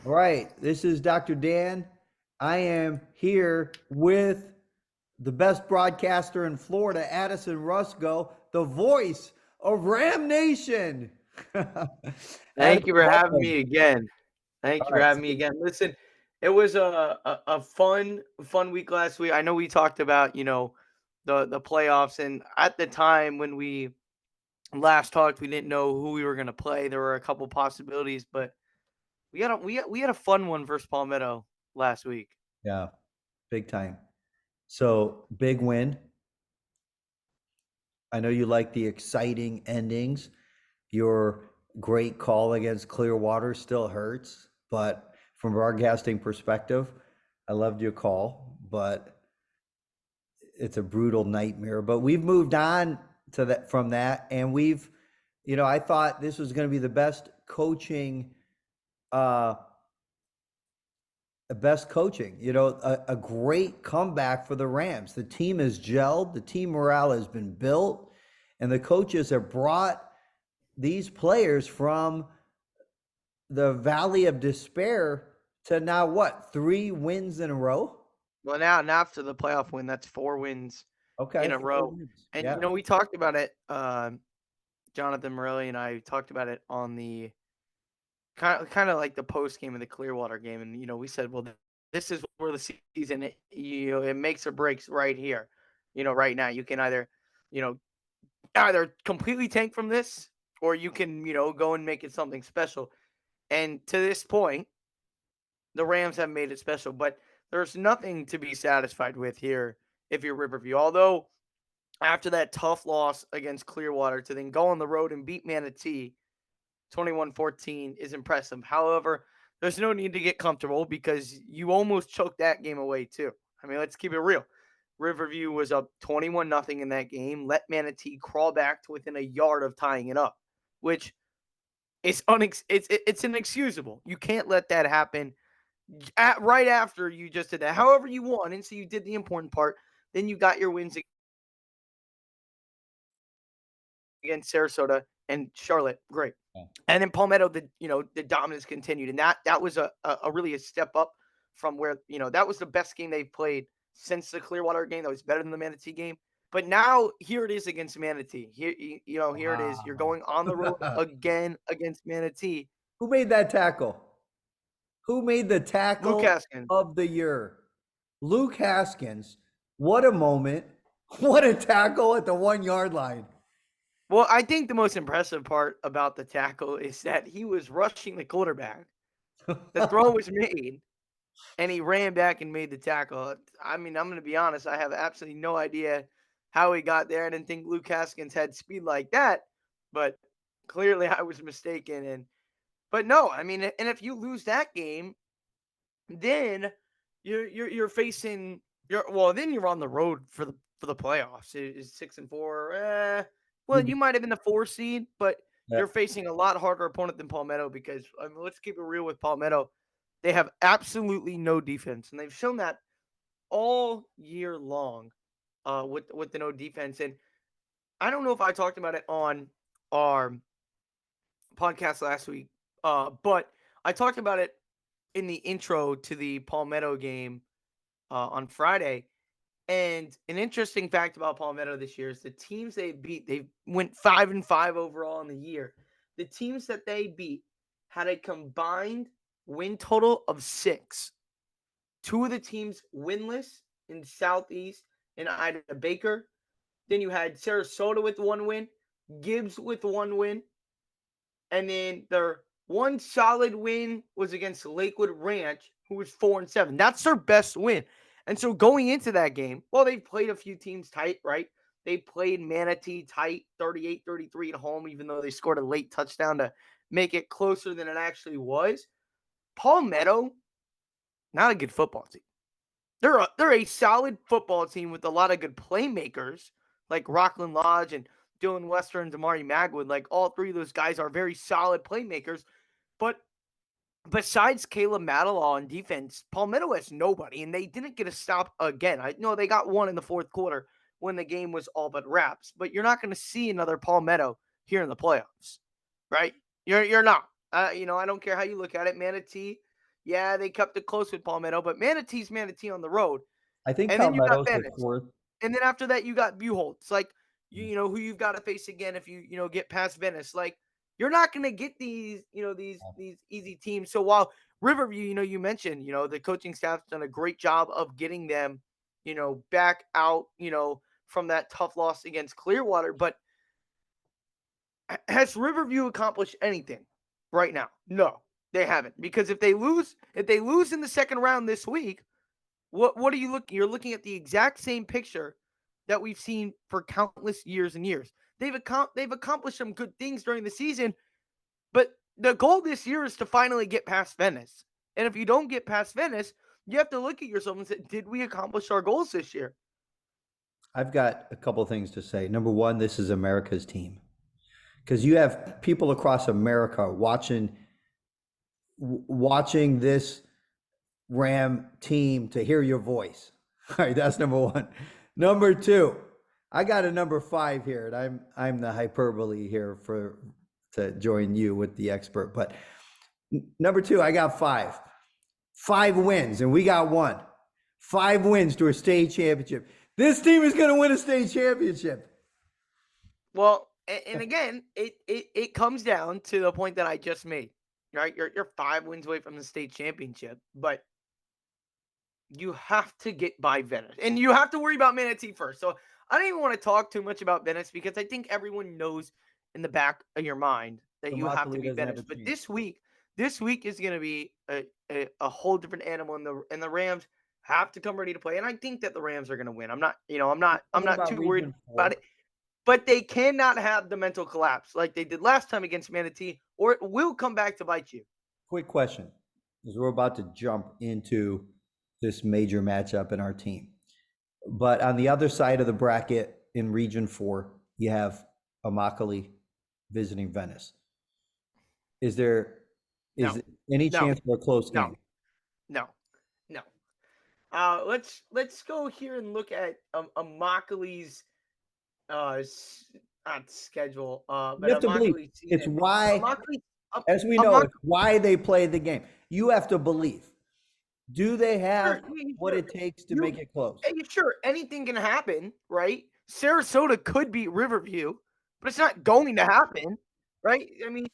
All right, this is Dr. Dan. I am here with the best broadcaster in Florida, Addison Roscoe, the voice of Ram Nation. Thank you Addison, for having welcome. me again. Thank All you for right, having me again. Listen, it was a fun week last week. I know we talked about, the playoffs, and at the time when we last talked, we didn't know who we were going to play. There were a couple possibilities, but we had a fun one versus Palmetto last week. yeah, big time. So, big win. I know you like the exciting endings. Your great call against Clearwater still hurts, but from a broadcasting perspective, I loved your call, but it's a brutal nightmare. But we've moved on to that from that, and I thought this was going to be the uh, best coaching. A great comeback for the Rams. The team has gelled, the team morale has been built, and the coaches have brought these players from the valley of despair to now what, 3 wins in a row? Well, now after the playoff win, that's 4 wins Okay, in a four row. wins. And, Yeah. we talked about it. Jonathan Morelli and I talked about it on the kind of like the post game of the Clearwater game, and we said, well, this is where the season it makes or breaks right here. Right now you can you know either completely tank from this, or you can go and make it something special. And to this point, the Rams have made it special, but there's nothing to be satisfied with here if you're Riverview. Although after that tough loss against Clearwater to then go on the road and beat Manatee 21-14 is impressive. However, there's no need to get comfortable because you almost choked that game away too. I mean, let's keep it real. Riverview was up 21-0 in that game. Let Manatee crawl back to within a yard of tying it up, which is it's inexcusable. You can't let that happen right after you just did that. However, you won, and so you did the important part. Then you got your wins against Sarasota and Charlotte. Great. Yeah. And then Palmetto, the dominance continued, and that was a really a step up from where that was the best game they've played since the Clearwater game. That was better than the Manatee game. But now here it is against Manatee. Here it is. You're Wow. going on the road again against Manatee. Who made that tackle? Who made the Luke tackle Haskins. of the year? Luke Haskins. What a moment. What a tackle at the 1 yard line. Well, I think the most impressive part about the tackle is that he was rushing the quarterback. The throw was made, and he ran back and made the tackle. I mean, I'm going to be honest. I have absolutely no idea how he got there. I didn't think Luke Haskins had speed like that, but clearly I was mistaken. But no, I mean, and if you lose that game, then you're facing then you're on the road for the playoffs. Is 6-4? Well, you might have been the 4 seed, but Yeah. you're facing a lot harder opponent than Palmetto because I mean, let's keep it real with Palmetto. They have absolutely no defense, and they've shown that all year long with the no defense. And I don't know if I talked about it on our podcast last week, but I talked about it in the intro to the Palmetto game on Friday. And an interesting fact about Palmetto this year is the teams they beat, they went 5-5 overall in the year. The teams that they beat had a combined win total of 6. Two of the teams winless in Southeast and Ida Baker. Then you had Sarasota with 1 win, Gibbs with 1 win, and then their one solid win was against Lakewood Ranch, who was 4-7. That's their best win. And so going into that game, well, they played a few teams tight, right? They played Manatee tight, 38-33 at home, even though they scored a late touchdown to make it closer than it actually was. Palmetto, not a good football team. They're a solid football team with a lot of good playmakers like Rockland Lodge and Dylan Wester and Damari Magwood. Like all three of those guys are very solid playmakers. But besides Caleb Matalaw on defense, Palmetto has nobody, and they didn't get a stop again. I know they got one in the fourth quarter when the game was all but wraps, but you're not going to see another Palmetto here in the playoffs, right? You're not. I don't care how you look at it. Manatee, Yeah, they kept it close with Palmetto, but Manatee's Manatee on the road. I think And then you got Palmetto's the Venice. fourth. And then after that, you got Buchholz. Like, you know, who you've got to face again if you get past Venice. Like, you're not going to get these easy teams. So while Riverview, you mentioned, the coaching staff's done a great job of getting them, back out, from that tough loss against Clearwater. But has Riverview accomplished anything right now? No, they haven't. Because if they lose in the second round this week, what are you looking? You're looking at the exact same picture that we've seen for countless years and years. They've accomplished some good things during the season, but the goal this year is to finally get past Venice. And if you don't get past Venice, you have to look at yourself and say, did we accomplish our goals this year? I've got a couple things to say. Number one, this is America's team because you have people across America watching this Ram team to hear your voice. All right, that's number one. Number two, I got a number 5 here, and I'm the hyperbole here to join you with the expert. But number 2, I got 5. 5 wins, and we got 1. 5 wins to a state championship. This team is going to win a state championship. Well, and again, it comes down to the point that I just made. Right, you're 5 wins away from the state championship, but you have to get by Venice, and you have to worry about Manatee first. So I don't even want to talk too much about Venice because I think everyone knows in the back of your mind that you have to Immokalee beat doesn't have Venice. a But chance. this week is going to be a whole different animal, and the Rams have to come ready to play. And I think that the Rams are going to win. I'm Thinking not about too worried Region about 4. it. But they cannot have the mental collapse like they did last time against Manatee, or it will come back to bite you. Quick question, because we're about to jump into this major matchup in our team. But on the other side of the bracket in Region 4, you have Immokalee visiting Venice. Is there No, any no, chance for a close no, game? no, no. Let's go here and look at Immokalee's not schedule, You but have to believe Immokalee's it's season. why, Immokalee, as we know, Immokalee. it's why they play the game. You have to believe. Do they Sure, have yeah, what sure. it takes to You, make it close? hey, sure, anything can happen, right? Sarasota could beat Riverview, but it's not going to happen, right? I mean,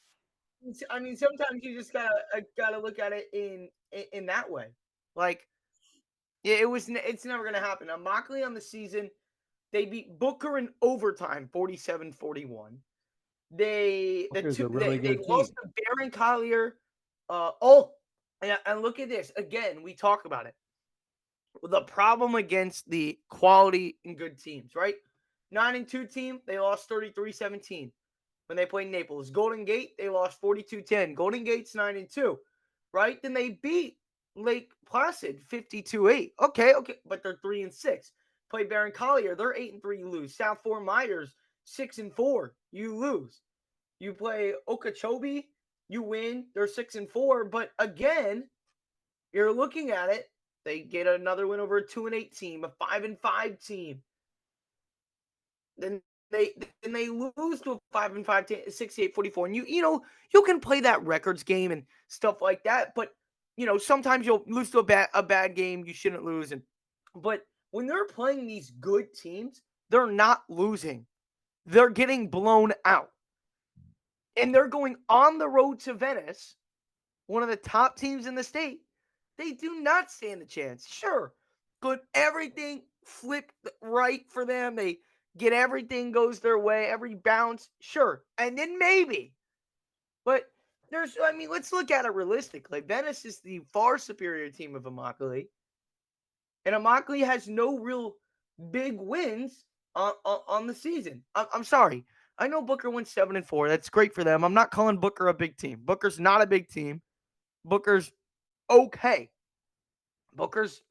sometimes you just gotta look at it in that way. Like, yeah, it's never gonna happen. Now, Immokalee on the season, they beat Booker in overtime, 47-41. Booker's a really They good lost team. to Baron Collier. And look at this again. We talk about it. The problem against the quality and good teams, right? 9-2 team, they lost 33-17 when they played Naples. Golden Gate, they lost 42-10. Golden Gate's 9-2, right? Then they beat Lake Placid 52-8. Okay, but they're 3-6. Play Baron Collier, they're 8-3. You lose. South Fort Myers 6-4. You lose. You play Okeechobee, you win. They're 6-4. But again, you're looking at it. They get another win over a 2-8 team, a 5-5 team. Then they lose to a 5-5 team, 68-44. And you can play that records game and stuff like that, but sometimes you'll lose to a bad game you shouldn't lose. But when they're playing these good teams, they're not losing. They're getting blown out. And they're going on the road to Venice, one of the top teams in the state. They do not stand a chance. Sure, could everything flip right for them? They get everything goes their way, every bounce. Sure, and then maybe. But let's look at it realistically. Venice is the far superior team of Immokalee, and Immokalee has no real big wins on the season. I'm sorry. I know Booker went 7-4. That's great for them. I'm not calling Booker a big team. Booker's not a big team. Booker's okay. Booker's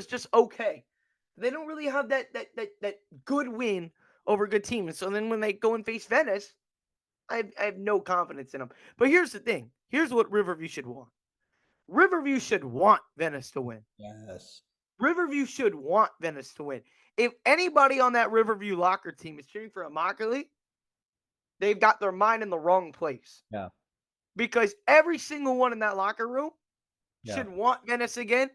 just okay. They don't really have that good win over a good team. And so then when they go and face Venice, I have no confidence in them. But here's the thing. Here's what Riverview should want. Riverview should want Venice to win. Yes. Riverview should want Venice to win. If anybody on that Riverview locker team is cheering for Immokalee, they've got their mind in the wrong place. Yeah. Because every single one in that locker room Yeah. should want Venice again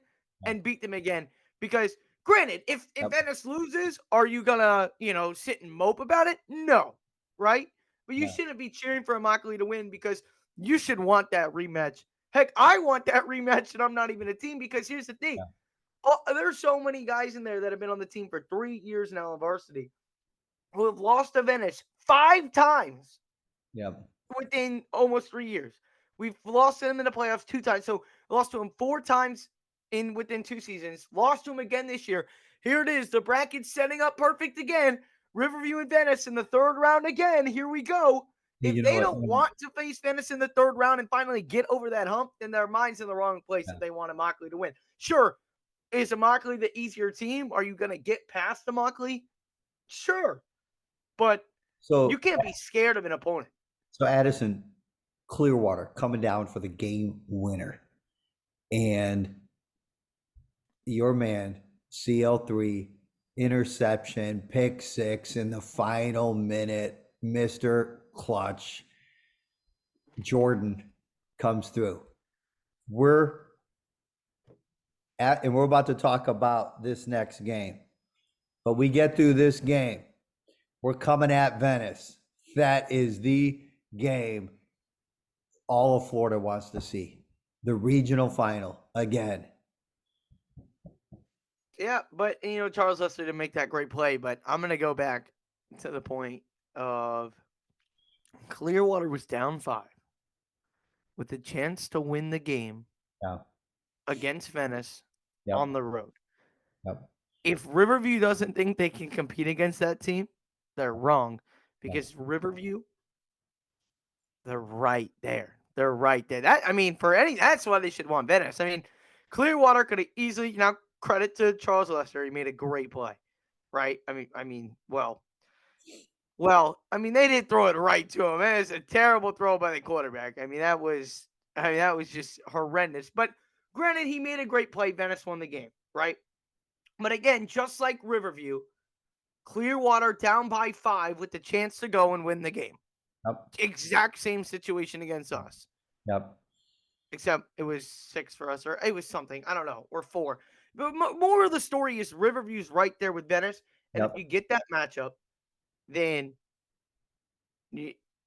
Yeah. and beat them again. Because granted, if Yep. Venice loses, are you gonna, sit and mope about it? No, right? But you Yeah. shouldn't be cheering for Immokalee to win because you should want that rematch. Heck, I want that rematch, and I'm not even a team because here's the thing. Yeah. There's so many guys in there that have been on the team for 3 years now in varsity who have lost to Venice 5 times Yep. within almost 3 years. We've lost to them in the playoffs 2 times. So we lost to them 4 times within 2 seasons. Lost to them again this year. Here it is. The bracket's setting up perfect again. Riverview and Venice in the third round again. Here we go. If You know they what? don't want to face Venice in the third round and finally get over that hump, then their mind's in the wrong place Yeah. if they want Immokalee to win. Sure, is Immokalee the easier team? Are you going to get past Immokalee? Sure. But you So, can't be scared of an opponent. so Addison, Clearwater coming down for the game winner. And your man, CL3, interception, pick six in the final minute, Mr. Clutch. Jordan comes through. And we're about to talk about this next game. But we get through this game. We're coming at Venice. That is the game all of Florida wants to see. The regional final again. Yeah, but Charles Lester didn't make that great play, but I'm gonna go back to the point of Clearwater was down 5 with a chance to win the game Yeah. against Venice on Yep. the road. Yep. If Riverview doesn't think they can compete against that team, they're wrong Yep. because Riverview, they're right there. They're right there. That's why they should want Venice. I mean, Clearwater could have easily credit to Charles Lester. He made a great play, right? They didn't throw it right to him. It was a terrible throw by the quarterback. That was just horrendous. But granted, he made a great play. Venice won the game, right? But again, just like Riverview, Clearwater down by 5 with the chance to go and win the game. Yep. Exact same situation against us. Yep. Except it was 6 for us, or it was something. I don't know, or 4. But more of the story is Riverview's right there with Venice. And if Yep. you get that matchup, then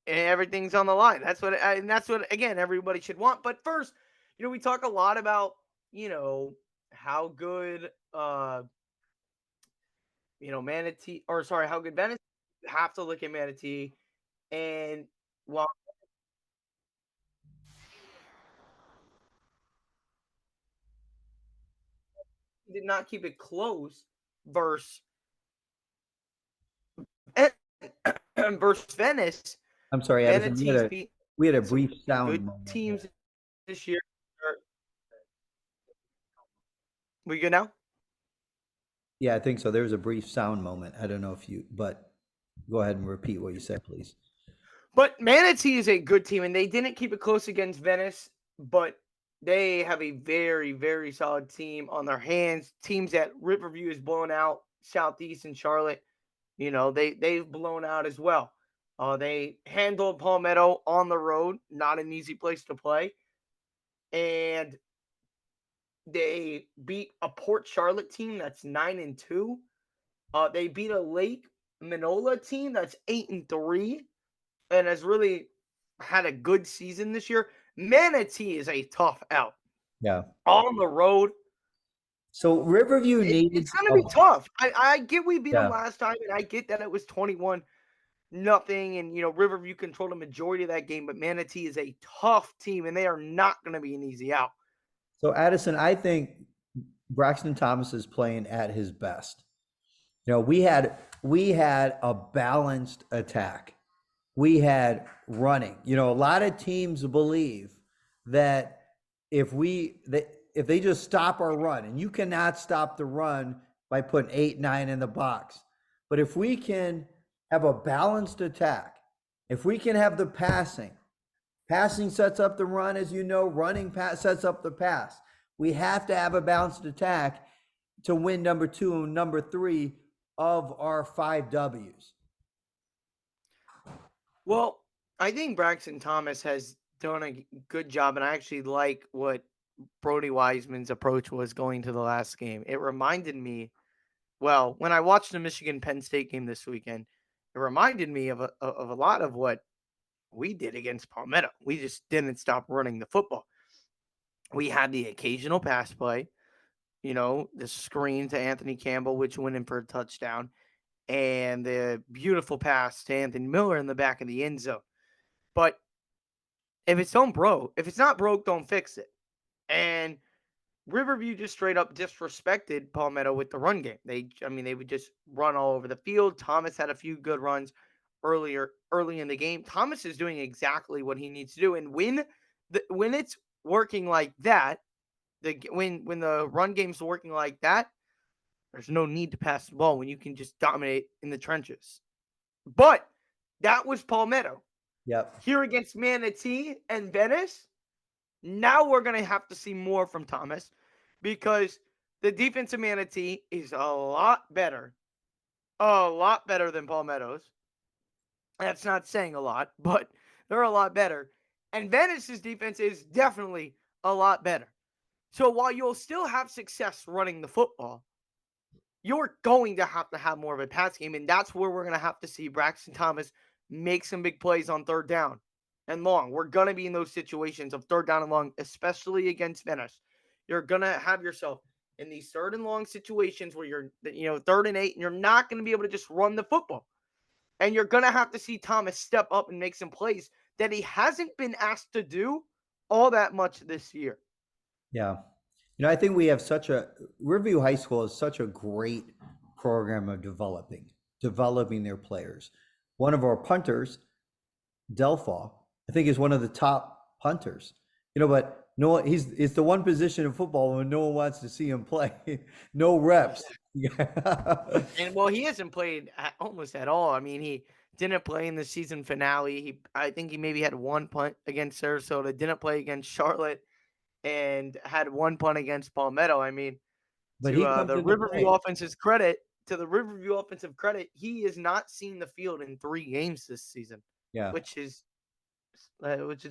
everything's on the line. That's what again everybody should want. But first, we talk a lot about how good Manatee, or sorry, how good Venice. You have to look at Manatee, and while he did not keep it close versus versus Venice, I'm sorry, Addison. Manatee's beat We had a some brief sound good moment there. teams this year. We good now? Yeah, I think so. There was a brief sound moment. I don't know but go ahead and repeat what you said, please. But Manatee is a good team, and they didn't keep it close against Venice, but they have a very, very solid team on their hands. Teams that Riverview has blown out, Southeast and Charlotte, they've blown out as well. They handled Palmetto on the road, not an easy place to play, and they beat a Port Charlotte team that's 9-2. They beat a Lake Minola team that's 8-3, and has really had a good season this year. Manatee is a tough out Yeah. on the road. So Riverview It's needs going to be tough. I get we beat them yeah. last time, and I get that it was 21-0, and Riverview controlled a majority of that game. But Manatee is a tough team, and they are not going to be an easy out. So Addison, I think Braxton Thomas is playing at his best. We had a balanced attack. We had running. A lot of teams believe that if they just stop our run, and you cannot stop the run by putting 8, 9 in the box. But if we can have a balanced attack, if we can have the passing sets up the run, as you know, running pass sets up the pass. We have to have a balanced attack to win number 2 and number 3 of our 5 W's. Well, I think Braxton Thomas has done a good job, and I actually like what Brody Wiseman's approach was going to the last game. It reminded me, well, when I watched the Michigan Penn State game this weekend, it reminded me of a lot of what we did against Palmetto. We just didn't stop running the football. We had the occasional pass play, the screen to Anthony Campbell, which went in for a touchdown, and the beautiful pass to Anthony Miller in the back of the end zone. But if it's not broke, don't fix it. And Riverview just straight up disrespected Palmetto with the run game. They would just run all over the field. Thomas had a few good runs early in the game. Thomas is doing exactly what he needs to do. And when it's working like that, when the run game's working like that, there's no need to pass the ball when you can just dominate in the trenches. But that was Palmetto. Yep. Here against Manatee and Venice, now we're going to have to see more from Thomas because the defense of Manatee is a lot better than Palmetto's. That's not saying a lot, but they're a lot better. And Venice's defense is definitely a lot better. So while you'll still have success running the football, you're going to have more of a pass game, and that's where we're going to have to see Braxton Thomas make some big plays on third down and long. We're going to be in those situations of third down and long, especially against Venice. You're going to have yourself in these third and long situations where you're, 3rd and 8, and you're not going to be able to just run the football. And you're going to have to see Thomas step up and make some plays that he hasn't been asked to do all that much this year. Yeah. I think we have Riverview High School is such a great program of developing their players. One of our punters, Delpha, I think is one of the top punters, but no, it's the one position in football when no one wants to see him play, no reps. And well, he hasn't played almost at all. I mean, he didn't play in the season finale. I think he maybe had one punt against Sarasota, didn't play against Charlotte, and had one punt against Palmetto. I mean, But to he comes the into Riverview play. offense's credit, he has not seen the field in 3 games this season, Yeah. which is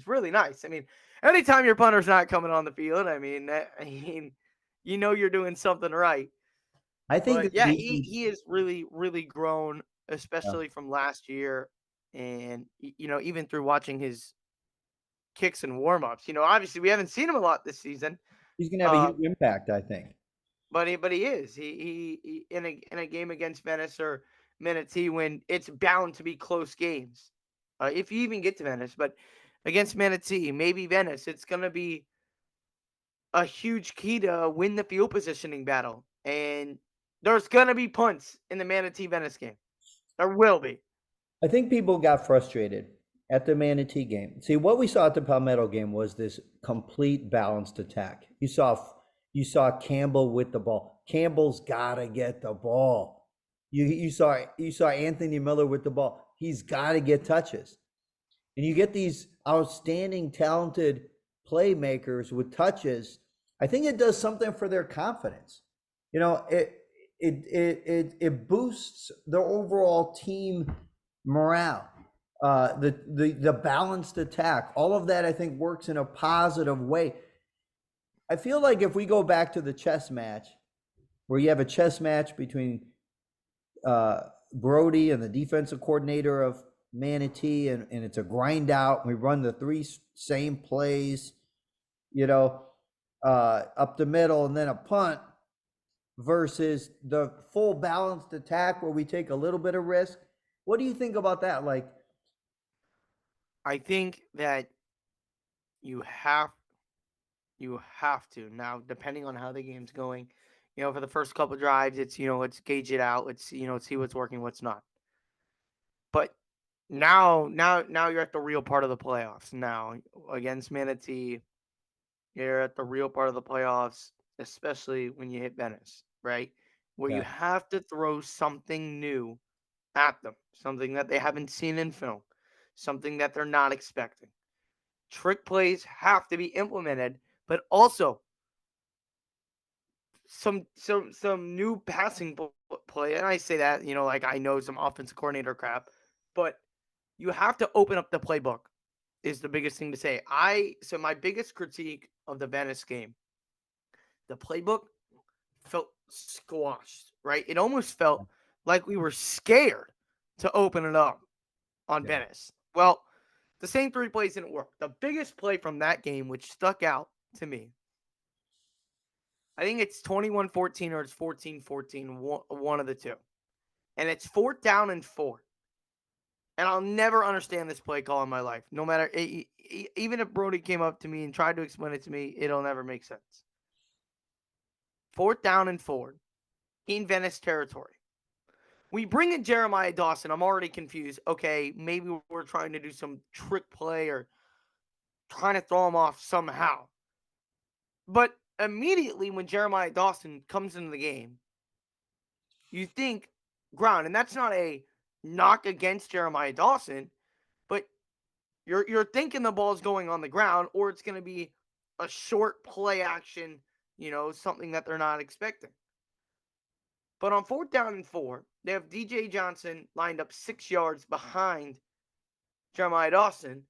really nice. I mean, anytime your punter's not coming on the field, you're doing something right. I think But the yeah, defense, he has really, really grown, yeah, especially from last year. And, even through watching his kicks and warm-ups, obviously we haven't seen him a lot this season. he's going to have a huge impact, I think. But he is. He in a game against Venice or Manatee when it's bound to be close games. If you even get to Venice, but against Manatee, maybe Venice, it's going to be a huge key to win the field positioning battle. And there's going to be punts in the Manatee Venice game. There will be. I think people got frustrated at the Manatee game. See, what we saw at the Palmetto game was this complete balanced attack. You saw Campbell with the ball. Campbell's got to get the ball. You saw Anthony Miller with the ball. He's got to get touches. And you get these outstanding, talented playmakers with touches. I think it does something for their confidence. It boosts the overall team morale. The balanced attack, all of that I think works in a positive way. I feel like if we go back to the chess match, where you have a chess match between Brody and the defensive coordinator of Manatee, and it's a grind out. We run the 3 same plays, up the middle, and then a punt, versus the full balanced attack where we take a little bit of risk. What do you think about that? Like, I think that you have to now, depending on how the game's going. For the first couple drives, it's let's gauge it out. Let's see what's working, what's not. But now you're at the real part of the playoffs. Now against Manatee, you're at the real part of the playoffs, especially when you hit Venice, right? Where you yeah, have to throw something new at them, something that they haven't seen in film, something that they're not expecting. Trick plays have to be implemented, but also some new passing play. And I say that, like I know some offensive coordinator crap, but you have to open up the playbook, is the biggest thing to say. So my biggest critique of the Venice game, the playbook felt squashed, right? It almost felt like we were scared to open it up on Yeah. Venice. Well, the same three plays didn't work. The biggest play from that game, which stuck out to me, I think it's 21-14 or it's 14-14, one of the two. And it's 4th down and 4. And I'll never understand this play call in my life. No matter, even if Brody came up to me and tried to explain it to me, it'll never make sense. 4th down and 4 in Venice territory. We bring in Jeremiah Dawson. I'm already confused. Okay, maybe we're trying to do some trick play or trying to throw him off somehow. But immediately when Jeremiah Dawson comes into the game, you think ground. And that's not a knock against Jeremiah Dawson, but you're thinking the ball's going on the ground or it's going to be a short play action, something that they're not expecting. But on 4th down and 4, they have DJ Johnson lined up 6 yards behind Jeremiah Dawson,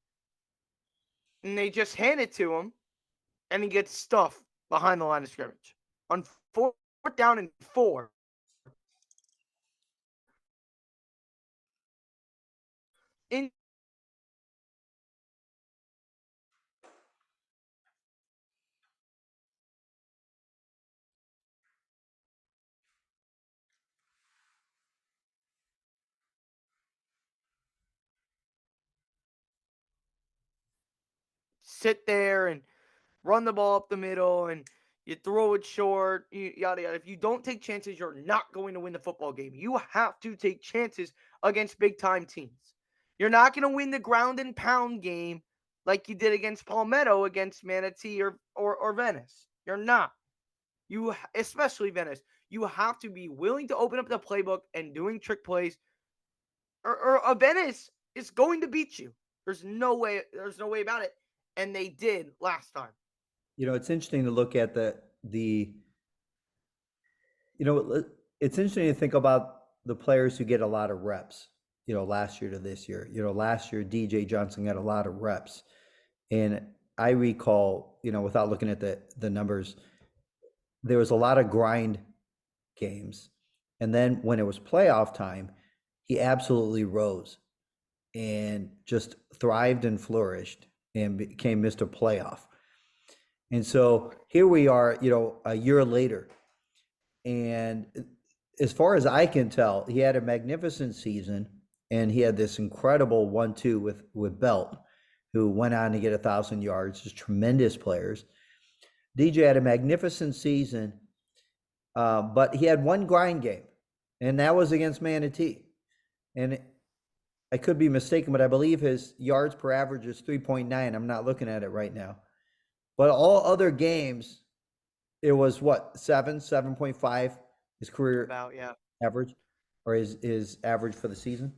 and they just hand it to him, and he gets stuffed behind the line of scrimmage. On 4th down and 4, in sit there and run the ball up the middle and you throw it short, yada yada. If you don't take chances, you're not going to win the football game. You have to take chances against big time teams. You're not going to win the ground and pound game like you did against Palmetto, against Manatee or Venice. You're not. Especially Venice. You have to be willing to open up the playbook and doing trick plays, or Venice is going to beat you. There's no way. There's no way about it. And they did last time. It's interesting to look at it's interesting to think about the players who get a lot of reps, last year to this year. Last year, DJ Johnson got a lot of reps. And I recall, without looking at the numbers, there was a lot of grind games. And then when it was playoff time, he absolutely rose and just thrived and flourished and became Mr. Playoff. And so here we are, a year later. And as far as I can tell, he had a magnificent season and he had this incredible 1-2 with Belt, who went on to get 1,000 yards, just tremendous players. DJ had a magnificent season, but he had one grind game, and that was against Manatee. And I could be mistaken, but I believe his yards per average is 3.9. I'm not looking at it right now. But all other games, it was what, 7.5, his career average, or his average for the season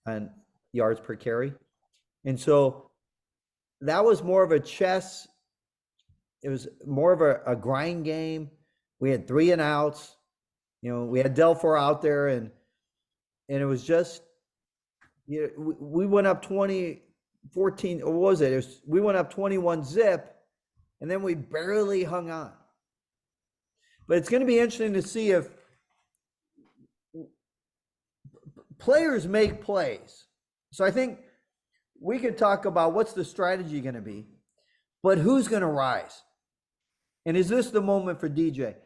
on yards per carry. And so that was more of a chess. It was more of a grind game. We had 3 and outs. We had Delfor out there, and it was just, we went up 20-14. What was it? We went up 21-zip, and then we barely hung on. But it's going to be interesting to see if players make plays. So I think we could talk about what's the strategy going to be, but who's going to rise? And is this the moment for DJ?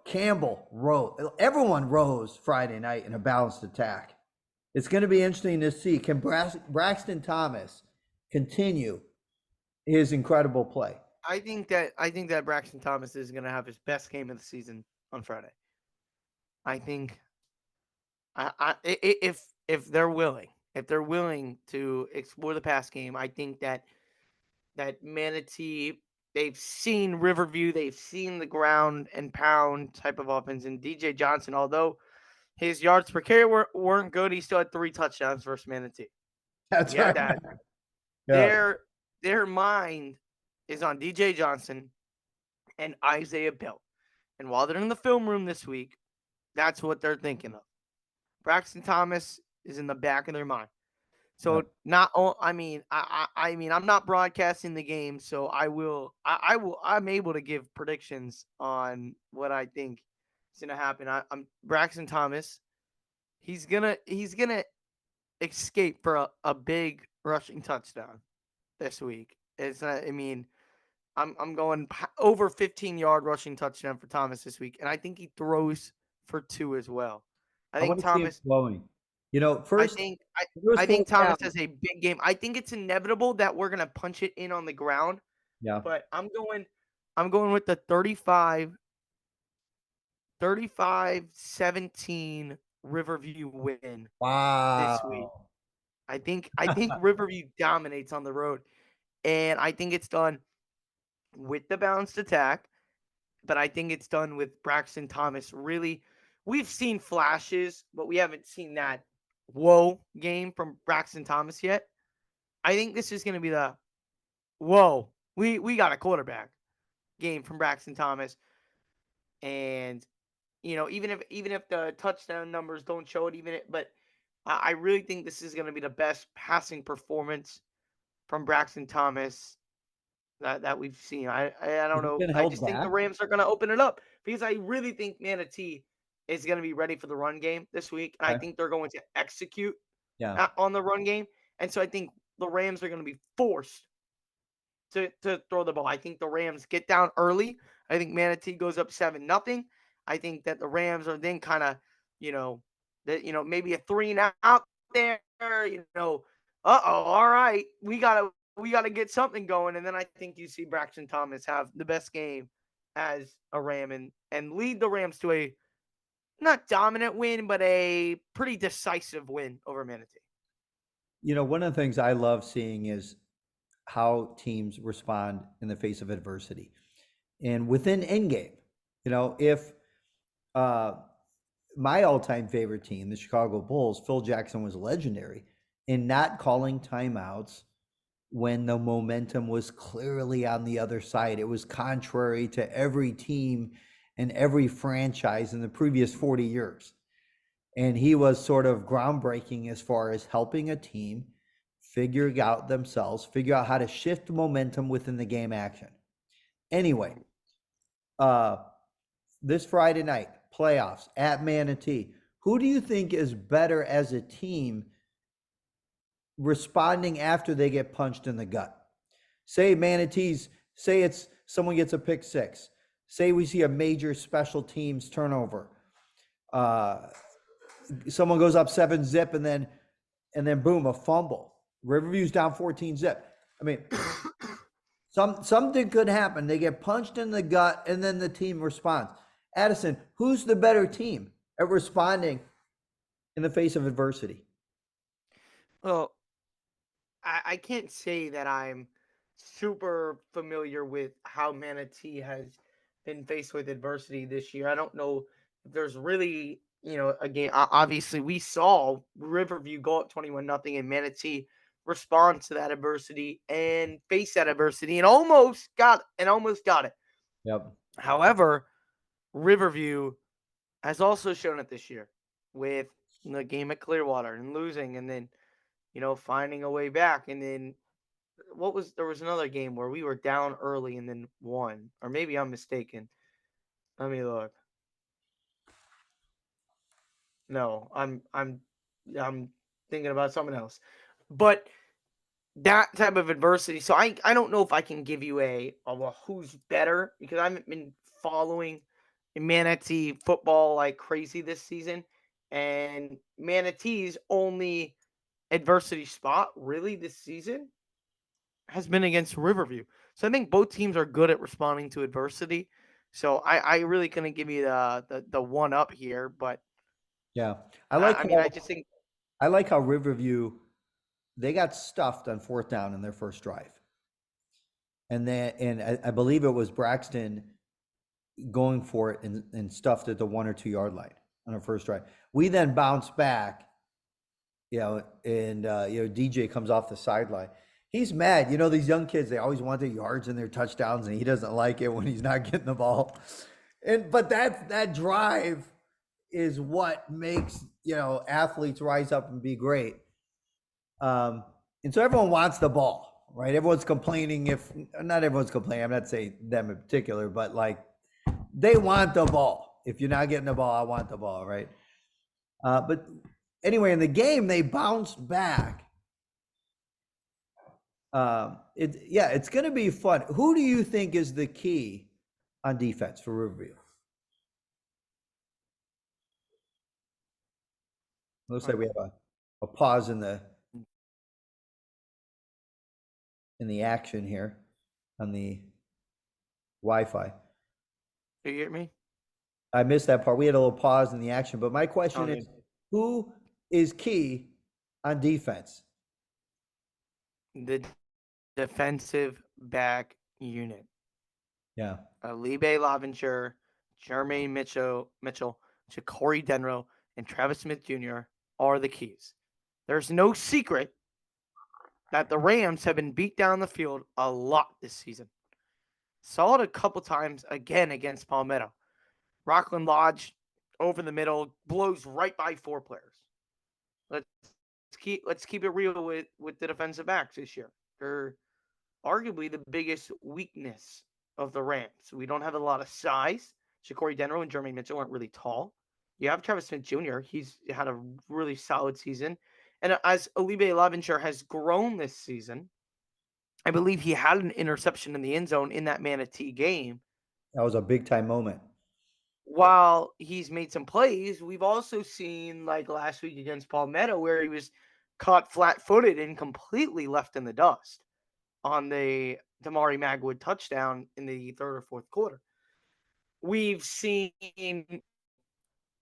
Campbell rose. Everyone rose Friday night in a balanced attack. It's going to be interesting to see, can Braxton Thomas continue his incredible play? I think that Braxton Thomas is going to have his best game of the season on Friday. I think if they're willing to explore the pass game, I think that Manatee, they've seen Riverview, they've seen the ground and pound type of offense, and DJ Johnson, although his yards per carry weren't good, he still had 3 touchdowns versus Manatee. That's right. That. Yeah. Their mind is on DJ Johnson and Isaiah Bell. And while they're in the film room this week, that's what they're thinking of. Braxton Thomas is in the back of their mind. So not all. I mean, I'm not broadcasting the game, so I'm able to give predictions on what I think is gonna happen. I'm Braxton Thomas. He's gonna escape for a big rushing touchdown this week. It's not, I mean, I'm going over 15-yard rushing touchdown for Thomas this week, and I think he throws for 2 as well. I I think want to see him Thomas. flowing. I First, think if it was I think fourth Thomas down. has a big game. I think it's inevitable that we're gonna punch it in on the ground, Yeah. but I'm going with the 35-17 Riverview win this week. Wow. I think Riverview dominates on the road, and I think it's done with the balanced attack, but I think it's done with Braxton Thomas. Really, we've seen flashes, but we haven't seen that whoa game from Braxton Thomas yet. I think this is going to be the whoa. We got a quarterback game from Braxton Thomas, and even if the touchdown numbers don't show it, but I really think this is going to be the best passing performance from Braxton Thomas that we've seen. I Has don't he know. been I held just think the back? Rams are going to open it up because I really think Manatee is going to be ready for the run game this week, and I Okay. think they're going to execute Yeah. on the run game, and so I think the Rams are going to be forced to throw the ball. I think the Rams get down early. I think Manatee goes up 7-0. I think that the Rams are then kind of, maybe a 3 and out there, all right, we gotta get something going. And then I think you see Braxton Thomas have the best game as a Ram and lead the Rams to a not dominant win, but a pretty decisive win over Manatee. One of the things I love seeing is how teams respond in the face of adversity. And within in-game, if uh, my all-time favorite team, the Chicago Bulls, Phil Jackson was legendary in not calling timeouts when the momentum was clearly on the other side. It was contrary to every team and every franchise in the previous 40 years. And he was sort of groundbreaking as far as helping a team figure out how to shift momentum within the game action. Anyway, this Friday night, playoffs at Manatee. Who do you think is better as a team responding after they get punched in the gut? Say it's someone gets a pick six. Say we see a major special teams turnover. Someone goes up 7-0 and then boom, a fumble. Riverview's down 14-0. I mean, something could happen. They get punched in the gut and then the team responds. Addison, who's the better team at responding in the face of adversity? Well, I can't say that I'm super familiar with how Manatee has been faced with adversity this year. I don't know if there's really, a game. Obviously, we saw Riverview go up 21-0 and Manatee respond to that adversity and face that adversity and almost got it. Yep. However, Riverview has also shown it this year with the game at Clearwater and losing and then, finding a way back. And then there was another game where we were down early and then won. Or maybe I'm mistaken. Let me look. No, I'm thinking about something else. But that type of adversity. So I don't know if I can give you a well, who's better because I haven't been following Manatee football like crazy this season. And Manatee's only adversity spot really this season has been against Riverview. So I think both teams are good at responding to adversity. So I really couldn't give you the one up here, but Yeah. I just think I like how Riverview, they got stuffed on fourth down in their first drive. And I believe it was Braxton going for it and stuffed at the 1 or 2 yard line on our first drive. We then bounced back, and DJ comes off the sideline. He's mad. These young kids, they always want their yards and their touchdowns, and he doesn't like it when he's not getting the ball. But that drive is what makes, athletes rise up and be great. Um, and so everyone wants the ball, right? Everyone's complaining if not everyone's complaining. I'm not saying them in particular, but like they want the ball. If you're not getting the ball, I want the ball, right? But anyway, in the game, they bounced back. It's going to be fun. Who do you think is the key on defense for Riverview? Looks like we have a pause in the action here on the Wi-Fi. Do you hear me? I missed that part. We had a little pause in the action, but my Oh, question yeah. is, who is key on defense? The defensive back unit. Yeah. Libe Laventure, Jermaine Mitchell, Ja'Cory Denro, and Travis Smith Jr. are the keys. There's no secret that the Rams have been beat down the field a lot this season. Saw it a couple times again against Palmetto. Rockland Lodge over the middle blows right by 4 players. Let's keep it real with the defensive backs this year. They're arguably the biggest weakness of the Rams. We don't have a lot of size. Ja'Cory Denro and Jermaine Mitchell aren't really tall. You have Travis Smith Jr. He's had a really solid season. And as Olibe Laventure has grown this season, I believe he had an interception in the end zone in that Manatee game. That was a big time moment. While he's made some plays, we've also seen, like last week against Palmetto, where he was caught flat-footed and completely left in the dust on the Damari Magwood touchdown in the third or fourth quarter. We've seen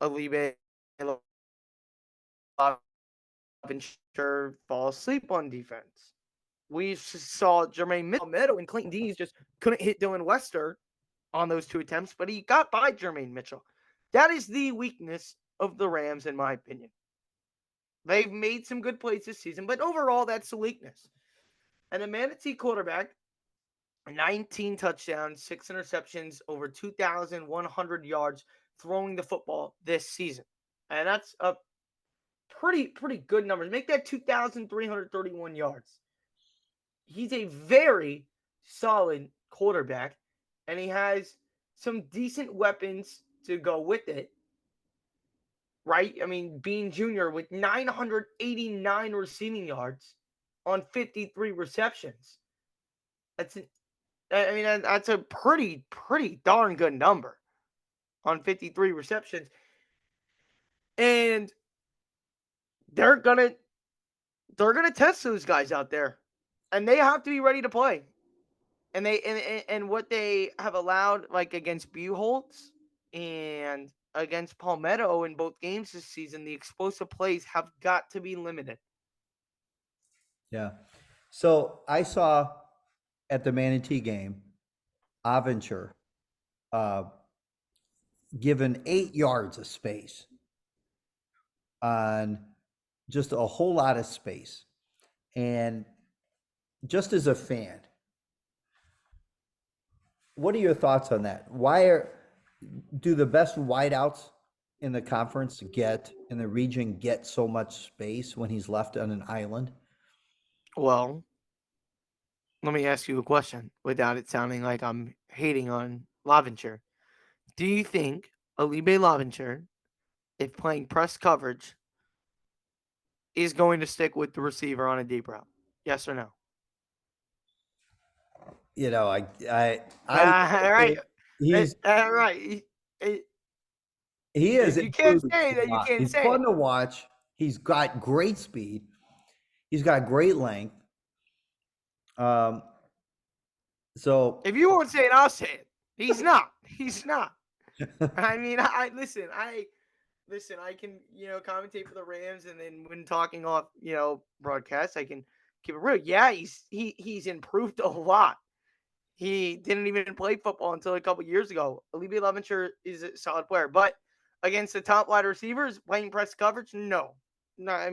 Alibe fall asleep on defense. We saw Jermaine Mitchell and Clayton Dees just couldn't hit Dylan Wester on those 2 attempts, but he got by Jermaine Mitchell. That is the weakness of the Rams, in my opinion. They've made some good plays this season, but overall, that's the weakness. And the Manatee quarterback, 19 touchdowns, 6 interceptions, over 2,100 yards throwing the football this season. And that's a pretty good numbers. Make that 2,331 yards. He's a very solid quarterback, and he has some decent weapons to go with it. Right? I mean, Bean Jr. with 989 receiving yards on 53 receptions. That's a pretty darn good number on 53 receptions. And they're gonna test those guys out there. And they have to be ready to play. And what they have allowed, like against Buchholz and against Palmetto in both games this season, the explosive plays have got to be limited. Yeah. So I saw at the Manatee game, Aventure given 8 yards of space on just a whole lot of space. And just as a fan, what are your thoughts on that? Do the best wideouts in the conference in the region get so much space when he's left on an island? Well, let me ask you a question without it sounding like I'm hating on Laventure. Do you think Alibe Laventure, if playing press coverage, is going to stick with the receiver on a deep route? Yes or no? You know, I All right. he's All right. he is If you can't improved say a that, you lot. can't He's say fun it. to watch. He's got great speed. He's got great length. So If you won't say it, I'll say it. He's not. He's not. I mean, I listen. I can commentate for the Rams, and then when talking off broadcast, I can keep it real. Yeah, he's improved a lot. He didn't even play football until a couple years ago. Alibe Laventure is a solid player, but against the top wide receivers playing press coverage, no. No. how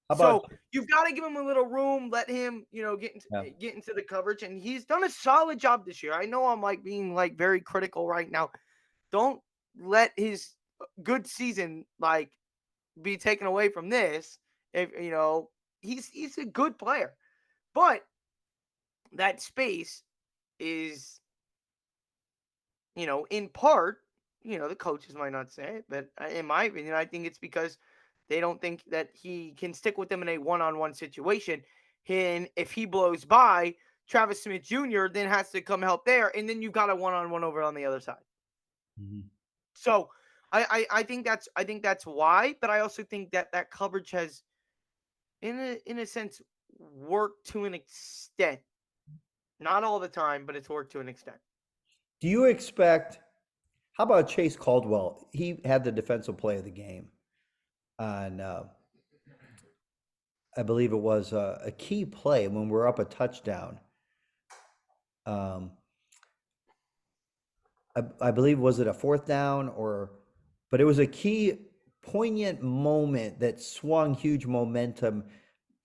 about So you've got to give him a little room, let him, get into the coverage, and he's done a solid job this year. I know I'm being very critical right now. Don't let his good season be taken away from this If he's a good player, but that space is, in part, the coaches might not say it, but in my opinion, I think it's because they don't think that he can stick with them in a one-on-one situation. And if he blows by, Travis Smith Jr. then has to come help there, and then you've got a one-on-one over on the other side. Mhm. So I think that's why, but I also think that that coverage has, in a sense, worked to an extent. Not all the time, but it's worked to an extent. Do you expect? How about Chase Caldwell? He had the defensive play of the game on, I believe it was a key play when we're up a touchdown. Um, I believe, was it a fourth down or, but it was a key poignant moment that swung huge momentum.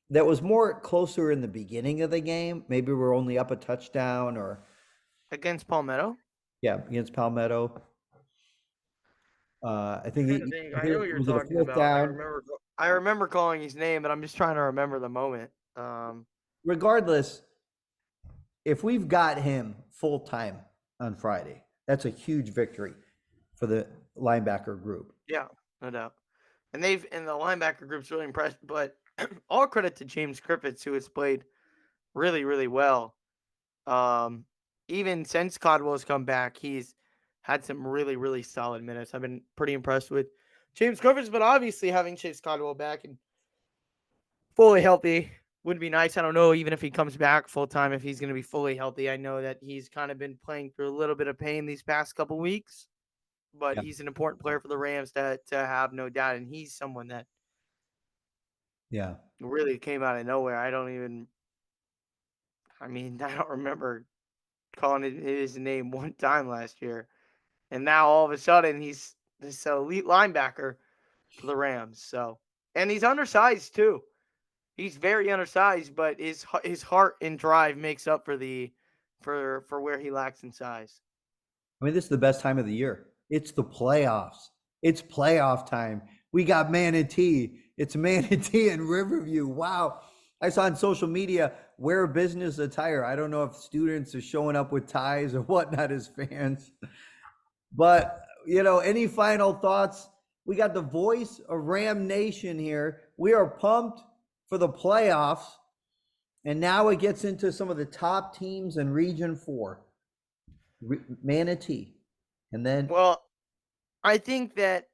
That was more closer in the beginning of the game. Maybe we're only up a touchdown or, Against Palmetto? yeah, against Palmetto. I think Trying to think. I know what you're was it a talking fourth about. down? I remember calling his name, but I'm just trying to remember the moment. Regardless, if we've got him full time on Friday, that's a huge victory for the linebacker group. Yeah, no doubt. And the linebacker group's really impressed. But all credit to James Griffiths, who has played really, really well. Um, Even since Codwell's come back, he's had some really, really solid minutes. I've been pretty impressed with James Griffiths, but obviously having Chase Codwell back and fully healthy would be nice. I don't know even if he comes back full time if he's going to be fully healthy. I know that he's kind of been playing through a little bit of pain these past couple weeks, but Yeah. he's an important player for the Rams to have, no doubt, and he's someone that Yeah. really came out of nowhere. I mean, I don't remember calling it his name one time last year, and now all of a sudden he's this elite linebacker for the Rams. So, and he's undersized too. He's very undersized, but his heart and drive makes up for the for where he lacks in size. I mean, this is the best time of the year. It's the playoffs. It's playoff time. We got Manatee. It's Manatee and Riverview. Wow. I saw on social media, wear business attire. I don't know if students are showing up with ties or whatnot as fans. But, any final thoughts? We got the voice of Ram Nation here. We are pumped for the playoffs. And now it gets into some of the top teams in Region 4. Manatee. And then, Well, I think that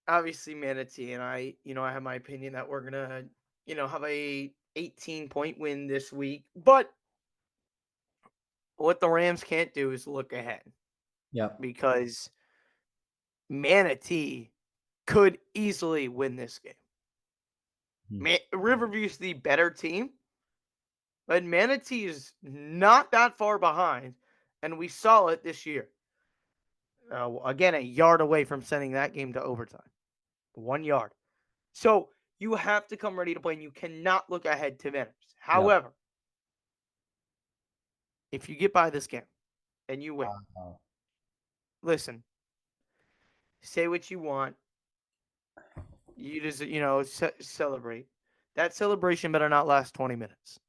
obviously Manatee and I have my opinion that we're gonna, have a 18-point win this week. But what the Rams can't do is look ahead yeah. because Manatee could easily win this game. Hmm. Riverview's the better team, but Manatee is not that far behind, and we saw it this year. Again, a yard away from sending that game to overtime. 1 yard. So you have to come ready to play, and you cannot look ahead to Venice. Yeah. However, if you get by this game and you win, Wow. listen, say what you want. You just, celebrate. That celebration better not last 20 minutes.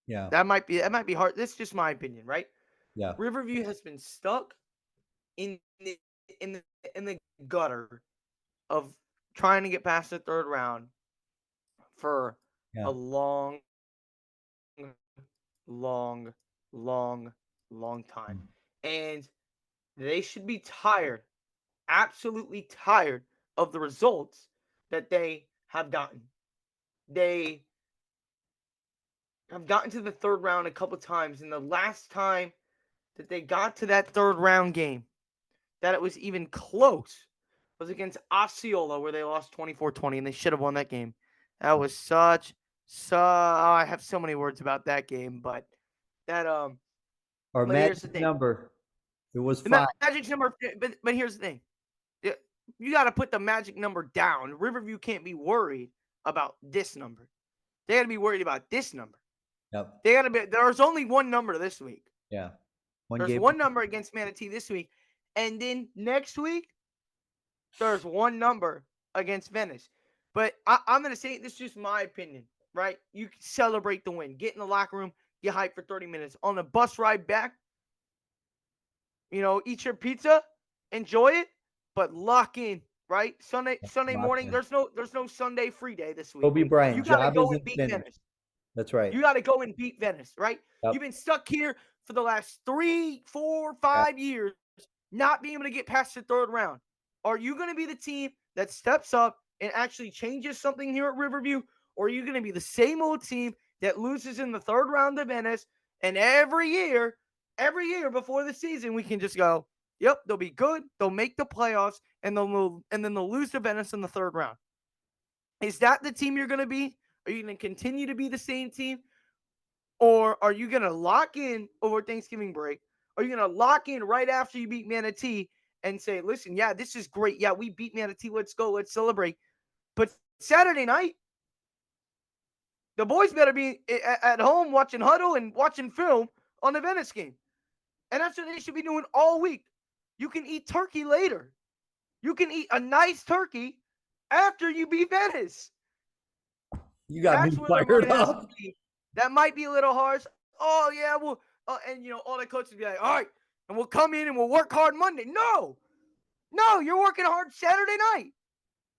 Yeah. That might be hard. That's just my opinion, right? Yeah. Riverview has been stuck in the in the in the gutter of trying to get past the third round for Yeah. a long, long, long, long time. Mm. And they should be tired, absolutely tired of the results that they have gotten. They have gotten to the third round a couple times, and the last time that they got to that third round game, that it was even close, was against Osceola, where they lost 24-20, and they should have won that game. That was I have so many words about that game, but that Our but here's the magic thing. number, it was The 5. magic number, but here's the thing. Yeah, you got to put the magic number down. Riverview can't be worried about this number. They got to be worried about this number. Yep. They got to be. There's only one number this week. Yeah. One There's game. one number against Manatee this week, and then next week there's one number against Venice. But I'm going to say this is just my opinion, right? You can celebrate the win, get in the locker room, get hyped for 30 minutes. On the bus ride back, eat your pizza, enjoy it, but lock in, right? Sunday Locked morning, in. there's no Sunday free day this week. Kobe You Bryant, got to job go and isn't beat finished. Venice. That's right. You got to go and beat Venice, right? You've Yep. been stuck here for the last 3, 4, Yeah. 5 years, not being able to get past the third round. Are you going to be the team that steps up and actually changes something here at Riverview? Or are you going to be the same old team that loses in the third round to Venice? And every year before the season, we can just go, yep, they'll be good. They'll make the playoffs, and then they'll lose to Venice in the third round. Is that the team you're going to be? Are you going to continue to be the same team? Or are you going to lock in over Thanksgiving break? Are you going to lock in right after you beat Manatee and say, listen, yeah, this is great. Yeah, we beat Manatee. Let's go. Let's celebrate. But Saturday night, the boys better be at home watching huddle and watching film on the Venice game. And that's what they should be doing all week. You can eat turkey later. You can eat a nice turkey after you beat Venice. You got me That's where their fired mind has to up. be. That might be a little harsh. Oh, yeah, well, and, all the coaches be like, all right, and we'll come in and we'll work hard Monday. No, you're working hard Saturday night.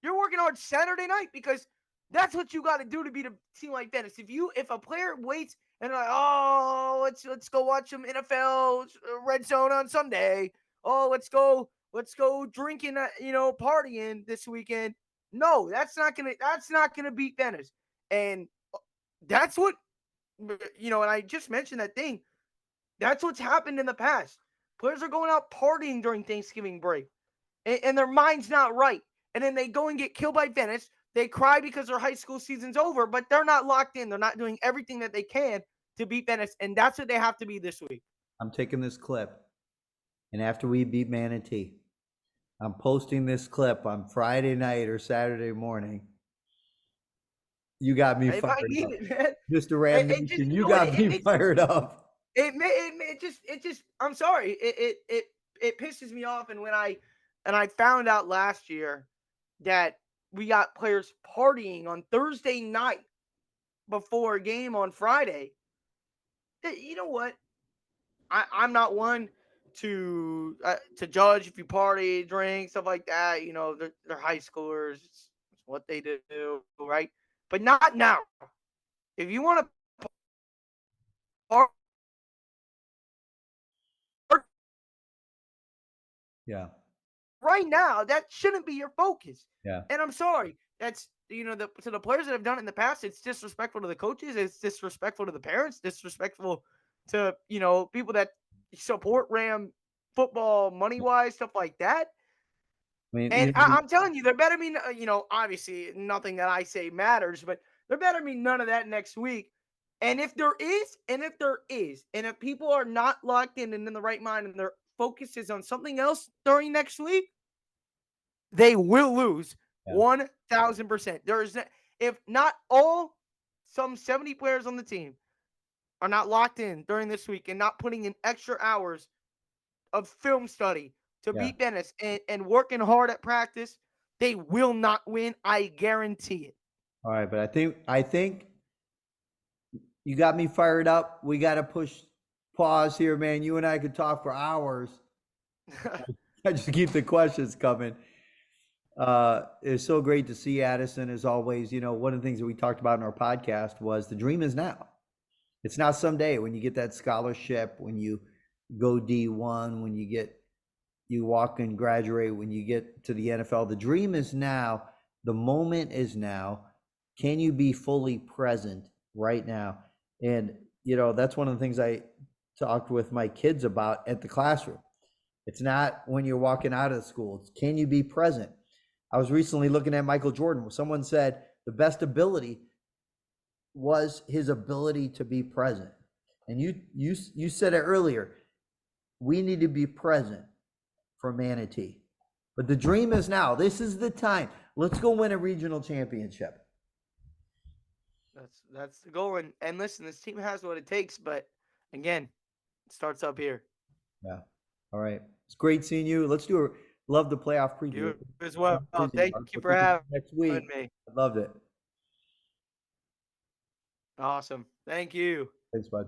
You're working hard Saturday night because that's what you got to do to beat a team like Venice. If a player waits and like, oh, let's go watch some NFL Red Zone on Sunday. Oh, let's go drinking, partying this weekend. No, that's not gonna beat Venice, and that's what And I just mentioned that thing. That's what's happened in the past. Players are going out partying during Thanksgiving break, and their mind's not right. And then they go and get killed by Venice. They cry because their high school season's over, but they're not locked in. They're not doing everything that they can to beat Venice, and that's what they have to be this week. I'm taking this clip, and after we beat Manatee, I'm posting this clip on Friday night or Saturday morning. You got me If I fired need up, it, man. Mr. Ram It just, Nation. You got it me makes fired up. it just. I'm sorry. It pisses me off, and when I found out last year that we got players partying on Thursday night before a game on Friday. You know what? I'm not one to judge if you party, drink, stuff like that. They're high schoolers. It's what they do, right? But not now. If you want to party Yeah. right now, that shouldn't be your focus. Yeah. And I'm sorry. That's to the players that have done it in the past, it's disrespectful to the coaches, it's disrespectful to the parents, disrespectful to people that support Ram football money wise, stuff like that. I mean, And I'm telling you, there better be, obviously nothing that I say matters, but there better be none of that next week. And if there is, and if people are not locked in and in the right mind and their focus is on something else during next week, they will lose yeah. 1,000%. If not all, some 70 players on the team are not locked in during this week and not putting in extra hours of film study to Yeah. beat Venice and working hard at practice, they will not win. I guarantee it. All right, but I think you got me fired up. We got to push pause here, man. You and I could talk for hours. I just keep the questions coming. It's so great to see Addison as always. One of the things that we talked about in our podcast was the dream is now. It's not someday when you get that scholarship, when you go D1, when you walk and graduate, when you get to the NFL. The dream is now. The moment is now. Can you be fully present right now? And, that's one of the things I talked with my kids about at the classroom. It's not when you're walking out of the school. It's can you be present? I was recently looking at Michael Jordan. Someone said the best ability was his ability to be present. And you said it earlier. We need to be present for Manatee. But the dream is now. This is the time. Let's go win a regional championship. That's the goal. And listen, this team has what it takes, but again, it starts up here. Yeah. All right. It's great seeing you. Let's do Love the playoff preview. You as well. Busy, Thank Mark. you We'll for keep it having next week. me. I loved it. Awesome. Thank you. Thanks, bud.